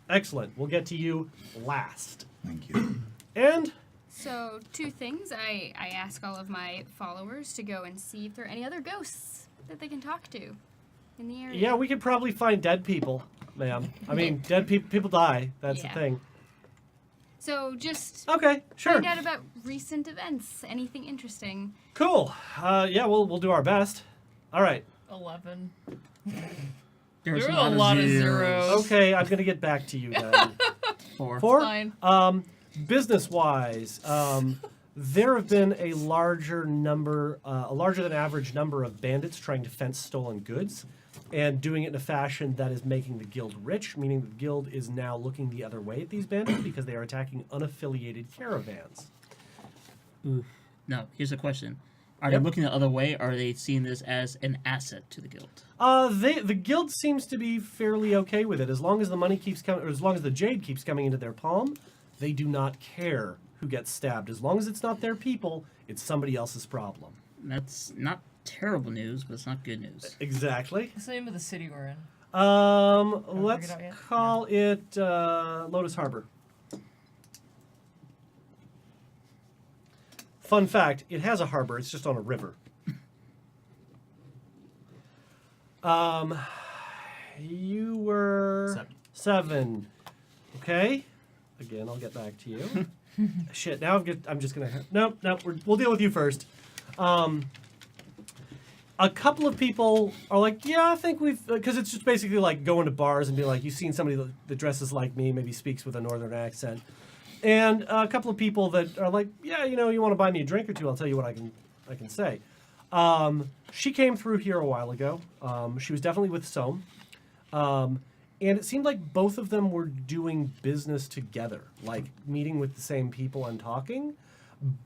Excellent. We'll get to you last. Thank you. And So, two things. I ask all of my followers to go and see if there are any other ghosts that they can talk to in the area. yeah, we could probably find dead people, ma'am. I mean, dead people die. That's Yeah. the thing. So, just Okay, sure. find out about recent events, anything interesting. Cool. Yeah, we'll do our best. All right. 11. There was There were a lot of zeros. Okay, I'm gonna get back to you then. 4. 4? Fine. Business-wise, there have been a larger than average number of bandits trying to fence stolen goods and doing it in a fashion that is making the guild rich, meaning the guild is now looking the other way at these bandits because they are attacking unaffiliated caravans. No, here's a question. Are Yep. they looking the other way, or are they seeing this as an asset to the guild? The guild seems to be fairly okay with it. As long as the money keeps coming, or as long as the jade keeps coming into their palm, they do not care who gets stabbed. As long as it's not their people, it's somebody else's problem. That's not terrible news, but it's not good news. Exactly. What's the name of the city we're in? Let's figured out yet? call it Lotus Harbor. Fun fact, it has a harbor, it's just on a river. You were 7. Okay. Again, I'll get back to you. Shit, now I'm just gonna. Nope. We'll deal with you first. A couple of people are like, yeah, I think we've, because it's just basically like going to bars and be like, you've seen somebody that dresses like me, maybe speaks with a northern accent, and a couple of people that are like, yeah, you want to buy me a drink or two, I'll tell you what I can say. She came through here a while ago. She was definitely with Somme. And it seemed like both of them were doing business together, like meeting with the same people and talking,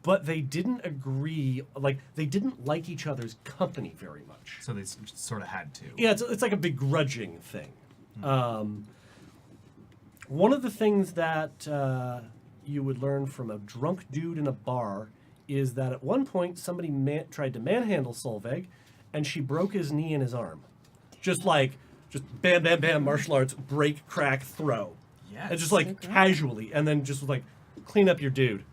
but they didn't agree, like they didn't like each other's company very much. So they sort of had to. Yeah, it's like a begrudging thing. One of the things that you would learn from a drunk dude in a bar is that at one point somebody tried to manhandle Solveig, and she broke his knee and his arm. Just bam, bam, bam, martial arts, break, crack, throw. Yes. And just like casually, and then just like, clean up your dude.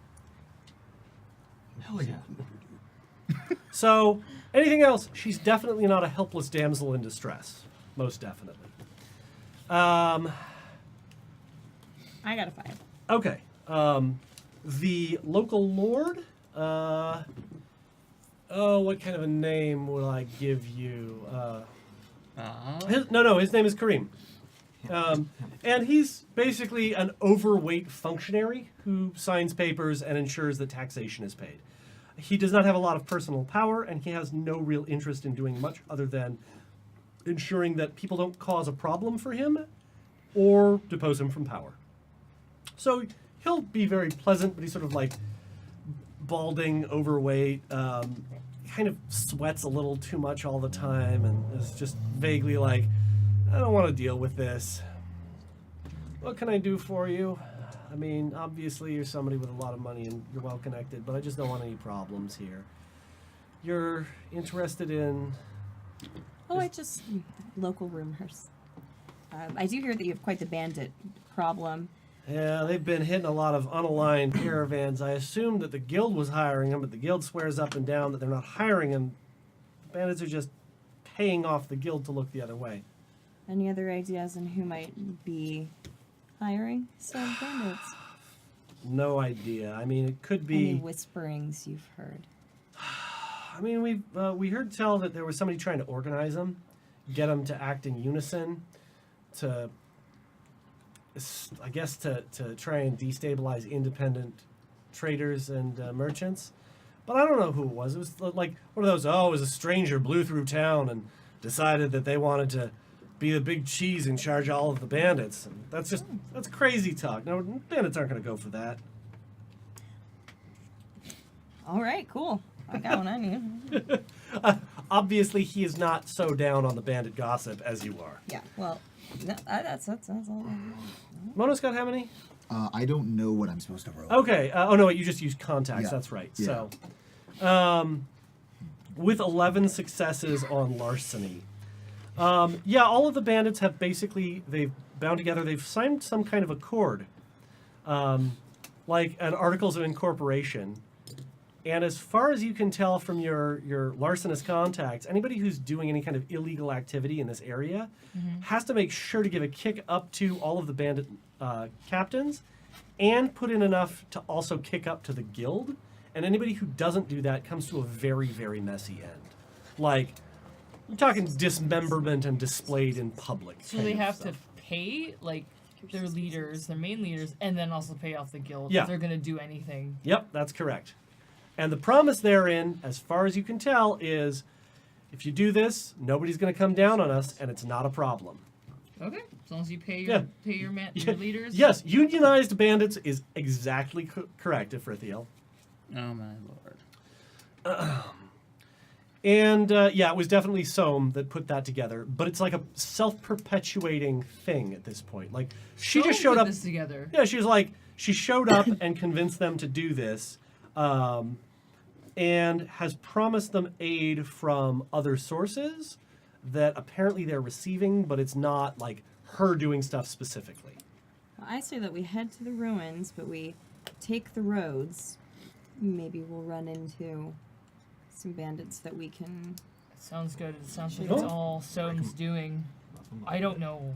Hell yeah. So, anything else? She's definitely not a helpless damsel in distress. most definitely. I got a 5. Okay. The local lord. What kind of a name will I give you? His name is Kareem. And he's basically an overweight functionary who signs papers and ensures that taxation is paid. He does not have a lot of personal power, and he has no real interest in doing much other than ensuring that people don't cause a problem for him or depose him from power. So he'll be very pleasant, but he's sort of like balding, overweight, kind of sweats a little too much all the time, and is just vaguely like, I don't want to deal with this. What can I do for you? I mean, obviously you're somebody with a lot of money and you're well connected, but I just don't want any problems here. You're interested in... Oh, I just... local rumors. I do hear that you have quite the bandit problem. Yeah, they've been hitting a lot of unaligned caravans. I assumed that the guild was hiring them, but the guild swears up and down that they're not hiring them. The bandits are just paying off the guild to look the other way. Any other ideas on who might be hiring some bandits? No idea. I mean, it could Any be... whisperings you've heard? I mean, we heard tell that there was somebody trying to organize them, get them to act in unison, to... I guess to try and destabilize independent traders and merchants. But I don't know who it was. It was like one of those, it was a stranger blew through town and decided that they wanted to be the big cheese in charge of all of the bandits. And that's crazy talk. No, bandits aren't going to go for that. All right, cool. I got one on you. Obviously, he is not so down on the bandit gossip as you are. Yeah, well, no, that's all. Mono's got how many? I don't know what I'm supposed to roll. Okay. No, you just used contacts. Yeah. That's right. Yeah. So, with 11 successes on larceny. All of the bandits have they've bound together. They've signed some kind of accord, like an Articles of Incorporation. And as far as you can tell from your larcenous contacts, anybody who's doing any kind of illegal activity in this area has to make sure to give a kick up to all of the bandit captains and put in enough to also kick up to the guild. And anybody who doesn't do that comes to a very, very messy end. Like, I'm talking dismemberment and displayed in public. So kind they of have stuff. to pay, like, their leaders, their main leaders, and then also pay off the guild Yeah. if they're going to do anything. Yep, that's correct. And the promise therein, as far as you can tell, is if you do this, nobody's going to come down on us, and it's not a problem. Okay, as long as you pay Yeah. your your leaders. Yes, unionized bandits is exactly correct, Ifrithiel. Oh my lord. And it was definitely Soam that put that together, but it's like a self-perpetuating thing at this point. Like she just showed up. This together. Yeah, she showed up and convinced them to do this, and has promised them aid from other sources that apparently they're receiving, but it's not like her doing stuff specifically. I say that we head to the ruins, but we take the roads. Maybe we'll run into some bandits that we can Sounds good. It sounds like Sure. it's all Soam's doing. I don't know.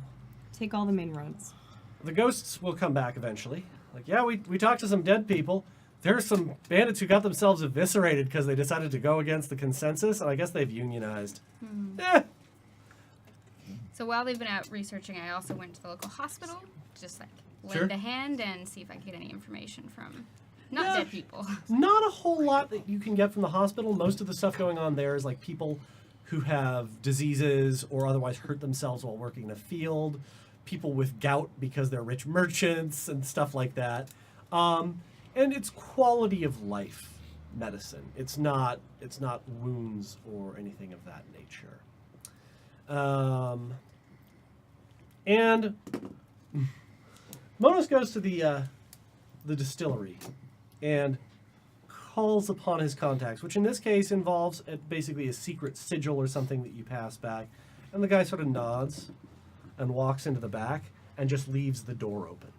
take all the main roads. The ghosts will come back eventually. Like, yeah, we talked to some dead people. There's some bandits who got themselves eviscerated because they decided to go against the consensus, and I guess they've unionized. Eh. So while they've been out researching, I also went to the local hospital, just like Sure. lend a hand and see if I could get any information from not Yeah. dead people. Not a whole lot that you can get from the hospital. Most of the stuff going on there is like people who have diseases or otherwise hurt themselves while working in a field, people with gout because they're rich merchants and stuff like that. And it's quality of life medicine. It's not wounds or anything of that nature. And Monos goes to the distillery and calls upon his contacts, which in this case involves basically a secret sigil or something that you pass back. And the guy sort of nods and walks into the back and just leaves the door open.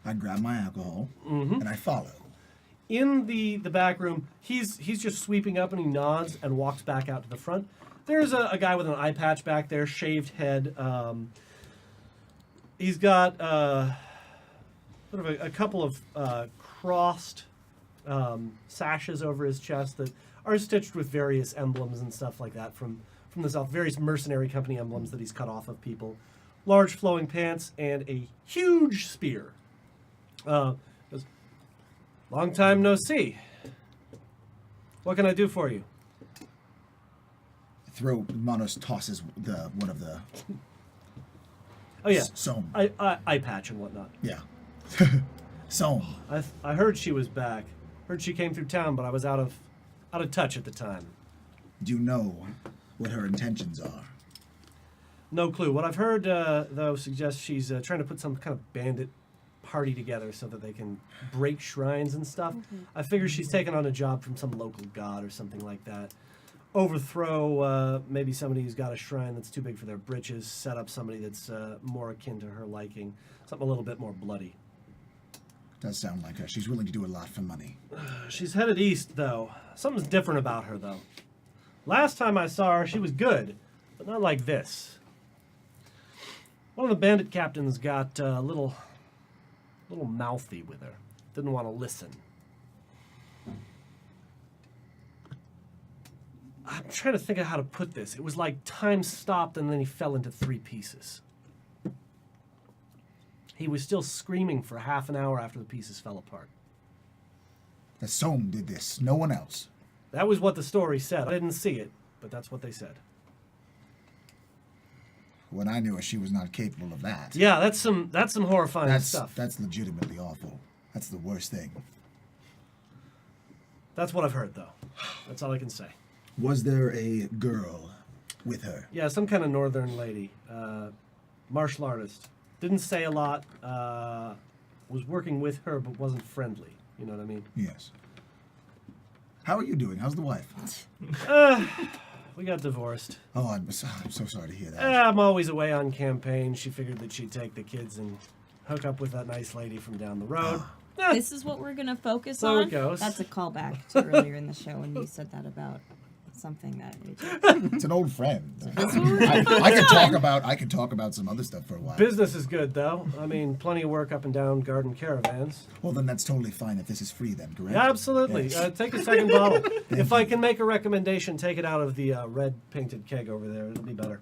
I grab my alcohol and I follow. In the back room, he's just sweeping up and he nods and walks back out to the front. There's a guy with an eye patch back there, shaved head. He's got sort of a couple of crossed sashes over his chest that are stitched with various emblems and stuff like that from the South, various mercenary company emblems that he's cut off of people. Large flowing pants and a huge spear. Goes, long time no see. What can I do for you? Monos tosses one of the Oh yeah, Soam. eye patch and whatnot. Yeah. Soam. I heard she was back. Heard she came through town, but I was out of touch at the time. Do you know what her intentions are? No clue. What I've heard, though, suggests she's trying to put some kind of bandit party together so that they can break shrines and stuff. I figure she's taken on a job from some local god or something like that. Overthrow maybe somebody who's got a shrine that's too big for their britches, set up somebody that's more akin to her liking, something a little bit more bloody. Does sound like her. She's willing to do a lot for money. She's headed east, though. Something's different about her, though. Last time I saw her, she was good, but not like this. One of the bandit captains got a little mouthy with her. Didn't want to listen. I'm trying to think of how to put this. It was like time stopped and then he fell into 3 pieces. He was still screaming for half an hour after the pieces fell apart. The Soam did this. No one else. That was what the story said. I didn't see it, but that's what they said. When I knew her, she was not capable of that. Yeah, that's some horrifying stuff. That's legitimately awful. That's the worst thing. That's what I've heard, though. That's all I can say. Was there a girl with her? Yeah, some kind of northern lady. Martial artist. Didn't say a lot. Was working with her, but wasn't friendly. You know what I mean? Yes. How are you doing? How's the wife? We got divorced. Oh, I'm so sorry to hear that. I'm always away on campaign. She figured that she'd take the kids and hook up with that nice lady from down the road. This is what we're gonna focus So on. it goes. That's a callback to earlier in the show when you said that about something that. It's an old friend. I could talk about some other stuff for a while. Business is good, though. I mean, plenty of work up and down garden caravans. Well, then that's totally fine if this is free, then, correct? Yeah, absolutely. Yes. Take a second bottle. If I can make a recommendation, take it out of the red painted keg over there. It'll be better.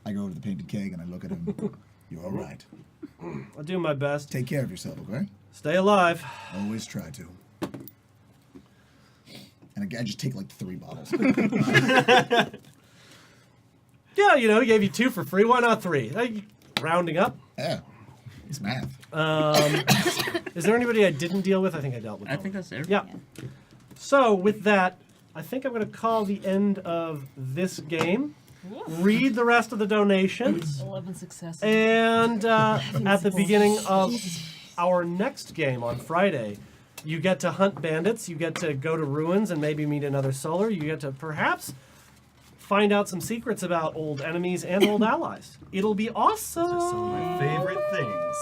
I go to the painted keg and I look at him. You're all right. I'll do my best. Take care of yourself, okay? Stay alive. Always try to. And again, I just take like 3 bottles. Yeah, you know, he gave you 2 for free. Why not 3? Rounding up. Yeah, it's math. Is there anybody I didn't deal with? I think I dealt with I them. think that's there. Yeah. So with that, I think I'm going to call the end of this game. Read the rest of the donations. 11 successes. And at the beginning of our next game on Friday, you get to hunt bandits, you get to go to ruins and maybe meet another solar, you get to perhaps find out some secrets about old enemies and old allies. It'll be awesome! Those are some of my favorite things.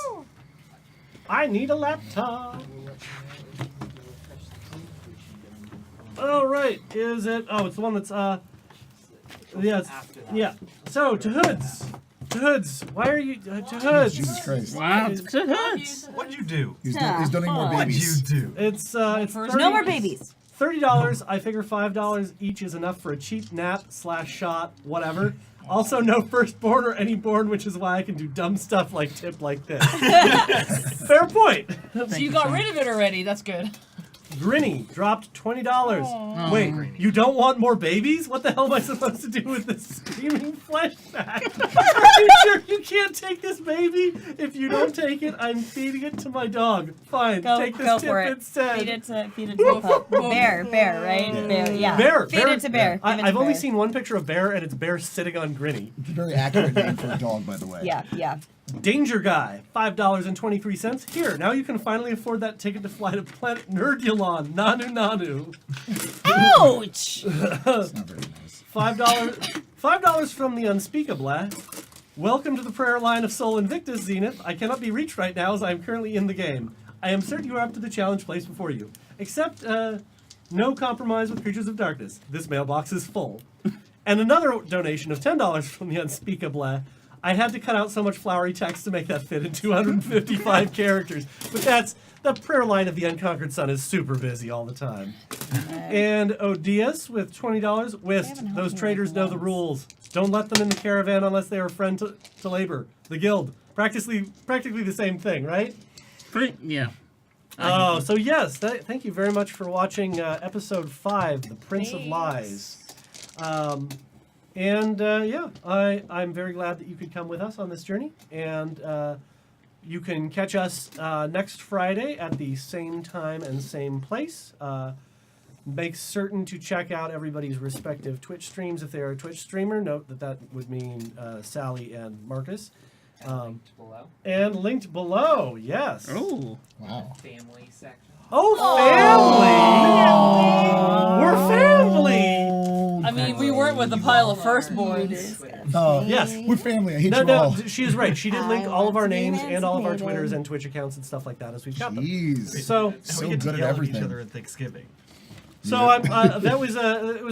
I need a laptop. Oh, right. Is it? Oh, it's the one that's, yeah. So, to Hoods. To Hoods. Why are you, to Hoods? Jesus Christ. Wow, it's good hoods. What'd you do? He's donating more What'd you babies. do? It's First 30, No more babies. $30. I figure $5 each is enough for a cheap nap/shot, whatever. Also, no firstborn or any born, which is why I can do dumb stuff like tip like this. Fair point. So you got rid of it already. That's good. Grinny dropped $20. Wait, you don't want more babies? What the hell am I supposed to do with this screaming flashback? Are you sure you can't take this baby? If you don't take it, I'm feeding it to my dog. Fine, take this Go tip for it. instead. Feed it to the pup. Bear, right? Bear, yeah. Bear, Feed it to Bear. Give it to I've only Bear. seen one picture of Bear, and it's Bear sitting on Grinny. It's a very accurate name for a dog, by the way. Yeah. Danger Guy, $5.23. Here, now you can finally afford that ticket to fly to planet Nerdulon. Nanu. Ouch! It's not very nice. $5 from the Unspeakable. Welcome to the prayer line of Sol Invictus, Zenith. I cannot be reached right now as I am currently in the game. I am certain you are up to the challenge placed before you. Except, no compromise with creatures of darkness. This mailbox is full. And another donation of $10 from the Unspeakable. I had to cut out so much flowery text to make that fit in 255 characters. But that's the prayer line of the Unconquered Sun is super busy all the time. And Odias with $20. Whist, haven't those helped me traders like know the once. rules. Don't let them in the caravan unless they are a friend to labor. The guild. Practically the same thing, right? Yeah. Oh, so yes, thank you very much for watching episode 5, The Prince of Lies. I'm very glad that you could come with us on this journey. And you can catch us next Friday at the same time and same place. Make certain to check out everybody's respective Twitch streams if they are a Twitch streamer. Note that would mean Sally and Marcus. Linked below. And linked below, yes. Oh. Wow. Family section. Oh, family! We're family! I mean, we weren't with a pile of firstborns. Yes. We're family. I hate No, you no, all. she is right. She did link I all of want our to be names and all of our emancipated. Twitters and Twitch accounts and stuff like that as we've got them. Jeez. So, And So we get good to at yell at each everything. other at Thanksgiving. that was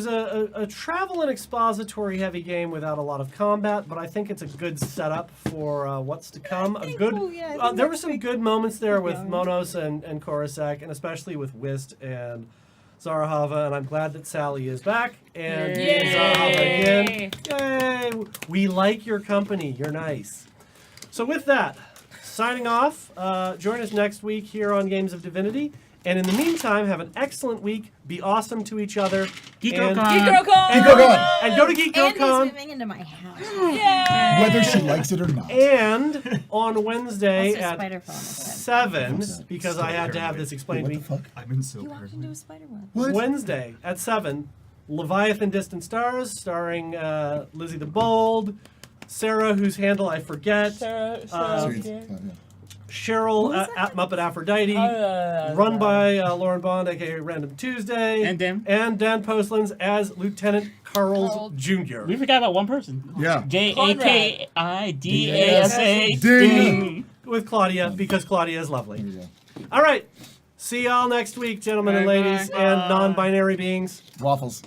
a travel and expository heavy game without a lot of combat, but I think it's a good setup for what's to come. A good. There were some good moments there with Monos and Korosek, and especially with Whist and Zarahava, and I'm glad that Sally is back and Zarahava again. Yay! We like your company. You're nice. So with that, signing off. Join us next week here on Games of Divinity. And in the meantime, have an excellent week. Be awesome to each other. GeekGirlCon. And Go, go. and go to Andy's GeekGirlCon. moving into my house. Yay! Whether she likes it or not. And on Wednesday Also, at spider phone. 7, because I had to have this explained What to the me. fuck? I've been so You walked into a paranoid. spider web. What? Wednesday at 7, Leviathan Distant Stars, starring Lizzie the Bold, Sarah, whose handle I forget, Sweet. Cheryl Who's that? at Muppet Aphrodite, run by Lauren Bond, aka Random Tuesday, And Dan. Postlands as Lieutenant Carls Jr. We forgot about one person. Yeah. JAKIDASA. Ding. With Claudia, because Claudia is lovely. There we go. All right. See y'all next week, gentlemen and Bye-bye. ladies, and non-binary beings. Waffles.